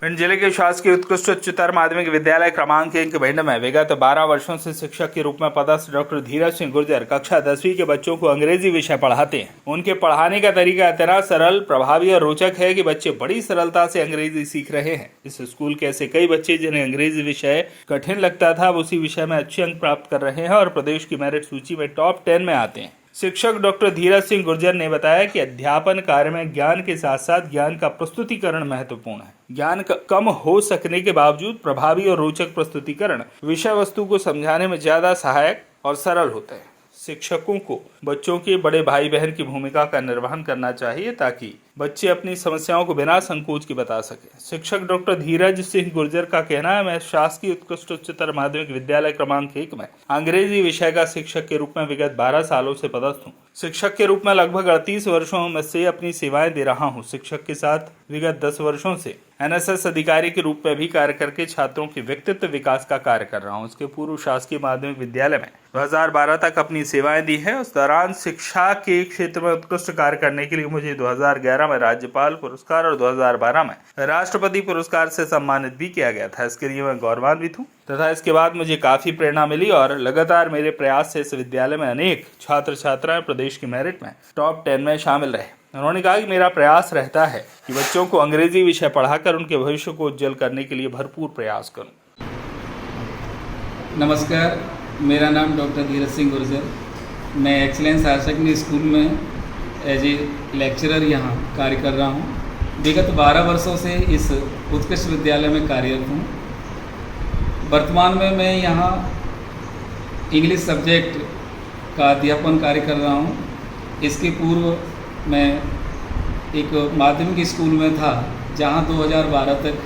भिंड जिले के शासकीय उत्कृष्ट उच्चतर माध्यमिक विद्यालय क्रमांक 1 भिंड में विगत 12 वर्षों से शिक्षक के रूप में पदस्थ डॉक्टर धीरज सिंह गुर्जर कक्षा 10वीं के बच्चों को अंग्रेजी विषय पढ़ाते हैं। उनके पढ़ाने का तरीका इतना सरल, प्रभावी और रोचक है कि बच्चे बड़ी सरलता से अंग्रेजी सीख रहे हैं। इस स्कूल के ऐसे कई बच्चे जिन्हें अंग्रेजी विषय कठिन लगता था, अब उसी विषय में अच्छे अंक प्राप्त कर रहे हैं और प्रदेश की मेरिट सूची में टॉप 10 में आते हैं। शिक्षक डॉक्टर धीरज सिंह गुर्जर ने बताया कि अध्यापन कार्य में ज्ञान के साथ साथ ज्ञान का प्रस्तुतिकरण महत्वपूर्ण है। ज्ञान कम हो सकने के बावजूद प्रभावी और रोचक प्रस्तुतिकरण विषय वस्तु को समझाने में ज्यादा सहायक और सरल होता है। शिक्षकों को बच्चों के बड़े भाई बहन की भूमिका का निर्वहन करना चाहिए ताकि बच्चे अपनी समस्याओं को बिना संकोच के बता सके। शिक्षक डॉक्टर धीरज सिंह गुर्जर का कहना है, मैं शासकीय उत्कृष्ट उच्चतर माध्यमिक विद्यालय क्रमांक 1 में अंग्रेजी विषय का शिक्षक के रूप में विगत 12 सालों से पदस्थ हूँ। शिक्षक के रूप में लगभग 38 वर्षों में से अपनी सेवाएं दे रहा हूँ। शिक्षक के साथ विगत 10 वर्षों से एनएसएस अधिकारी के रूप में भी कार्य करके छात्रों के व्यक्तित्व विकास का कार्य कर रहा हूँ। उसके पूर्व शासकीय माध्यमिक विद्यालय में 2012 तक अपनी सेवाएं दी है। उस दौरान शिक्षा के क्षेत्र में उत्कृष्ट कार्य करने के लिए मुझे 2011 में राज्यपाल पुरस्कार और 2012 में राष्ट्रपति पुरस्कार से सम्मानित भी किया गया था। इसके लिए मैं गौरवान्वित हूँ तथा इसके बाद मुझे काफी प्रेरणा मिली और लगातार मेरे प्रयास से इस विद्यालय में अनेक छात्र छात्राएं प्रदेश की मेरिट में टॉप 10 में शामिल रहे। उन्होंने कहा कि मेरा प्रयास रहता है कि बच्चों को अंग्रेजी विषय पढ़ाकर उनके भविष्य को उज्जवल करने के लिए भरपूर प्रयास करूं। नमस्कार, मेरा नाम डॉक्टर धीरज सिंह गुर्जर। मैं एक्सीलेंस हायर सेकेंडरी स्कूल में एज ए लेक्चरर यहाँ कार्य कर रहा हूँ। विगत 12 वर्षों से इस उत्कृष्ट विद्यालय में कार्यरत हूँ। वर्तमान में मैं यहाँ इंग्लिश सब्जेक्ट का अध्यापन कार्य कर रहा हूँ। इसके पूर्व मैं एक माध्यमिक स्कूल में था जहाँ 2012 तक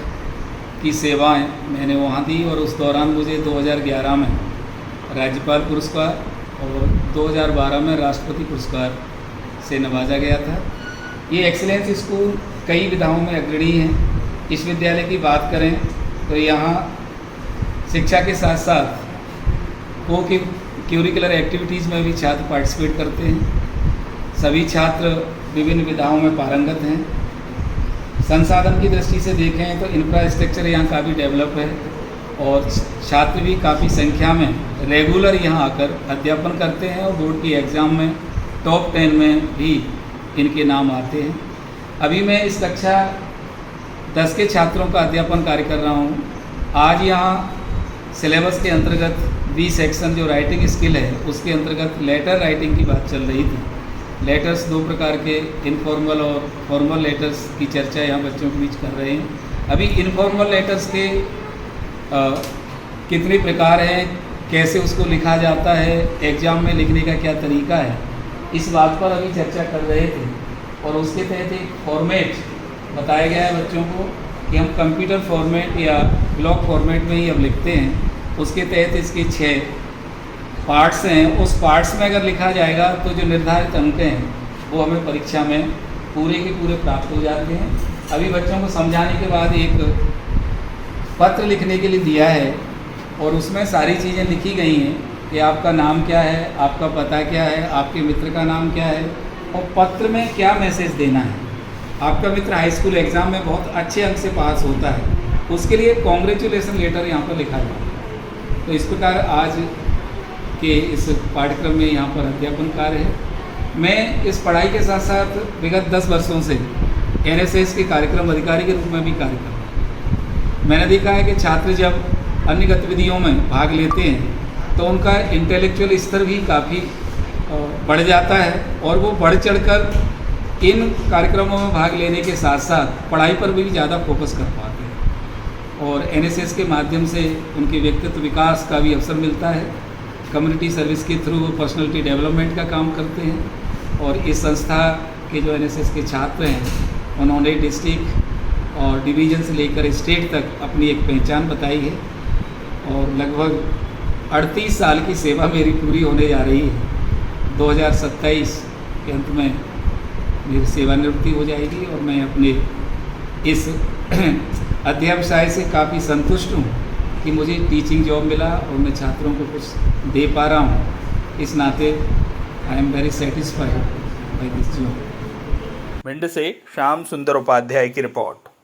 की सेवाएं मैंने वहाँ दी और उस दौरान मुझे 2011 में राज्यपाल पुरस्कार और 2012 में राष्ट्रपति पुरस्कार से नवाजा गया था। ये एक्सीलेंस स्कूल कई विधाओं में अग्रणी है। इस विद्यालय की बात करें तो यहाँ शिक्षा के साथ साथ को करिकुलर एक्टिविटीज़ में भी छात्र पार्टिसिपेट करते हैं। सभी छात्र विभिन्न विधाओं में पारंगत हैं। संसाधन की दृष्टि से देखें तो इंफ्रास्ट्रक्चर यहाँ काफ़ी डेवलप है और छात्र भी काफ़ी संख्या में रेगुलर यहाँ आकर अध्यापन करते हैं और बोर्ड की एग्ज़ाम में टॉप 10 में भी इनके नाम आते हैं। अभी मैं इस कक्षा 10 के छात्रों का अध्यापन कार्य कर रहा हूँ। आज यहाँ सिलेबस के अंतर्गत बी सेक्शन जो राइटिंग स्किल है उसके अंतर्गत लेटर राइटिंग की बात चल रही थी। लेटर्स 2 प्रकार के इनफॉर्मल और फॉर्मल लेटर्स की चर्चा यहाँ बच्चों के बीच कर रहे हैं। अभी इनफॉर्मल लेटर्स के कितने प्रकार हैं, कैसे उसको लिखा जाता है, एग्ज़ाम में लिखने का क्या तरीका है, इस बात पर अभी चर्चा कर रहे थे। और उसके तहत एक फॉर्मेट बताया गया है बच्चों को कि हम कंप्यूटर फॉर्मेट या ब्लॉक फॉर्मेट में ही अब लिखते हैं। उसके तहत इसके 6 पार्ट्स हैं। उस पार्ट्स में अगर लिखा जाएगा तो जो निर्धारित अंक हैं वो हमें परीक्षा में पूरे के पूरे प्राप्त हो जाते हैं। अभी बच्चों को समझाने के बाद एक पत्र लिखने के लिए दिया है और उसमें सारी चीज़ें लिखी गई हैं कि आपका नाम क्या है, आपका पता क्या है, आपके मित्र का नाम क्या है और पत्र में क्या मैसेज देना है। आपका मित्र हाई स्कूल एग्ज़ाम में बहुत अच्छे अंक से पास होता है, उसके लिए कॉन्ग्रेचुलेसन लेटर यहाँ पर लिखा जाता है। तो इस प्रकार आज के इस पाठ्यक्रम में यहाँ पर अध्यापन कार्य है। मैं इस पढ़ाई के साथ साथ विगत 10 वर्षों से एनएसएस के कार्यक्रम अधिकारी के रूप में भी कार्य कर रहा हूँ। मैंने देखा है कि छात्र जब अन्य गतिविधियों में भाग लेते हैं तो उनका इंटेलेक्चुअल स्तर भी काफ़ी बढ़ जाता है और वो बढ़ चढ़कर इन कार्यक्रमों में भाग लेने के साथ साथ पढ़ाई पर भी ज़्यादा फोकस कर पाते हैं और एनएसएस के माध्यम से उनके व्यक्तित्व विकास का भी अवसर मिलता है। कम्युनिटी सर्विस के थ्रू वो पर्सनैलिटी डेवलपमेंट का काम करते हैं और इस संस्था के जो एनएसएस के छात्र हैं उन्होंने डिस्ट्रिक्ट और डिवीज़न से लेकर स्टेट तक अपनी एक पहचान बताई है और लगभग 38 साल की सेवा मेरी पूरी होने जा रही है। 2027 के अंत में मेरी सेवानिवृत्ति हो जाएगी और मैं अपने इस अध्यवसाय से काफ़ी संतुष्ट हूँ कि मुझे टीचिंग जॉब मिला और मैं छात्रों को कुछ दे पा रहा हूँ। इस नाते I am very satisfied by this job. Bhind से श्याम सुंदर उपाध्याय की रिपोर्ट।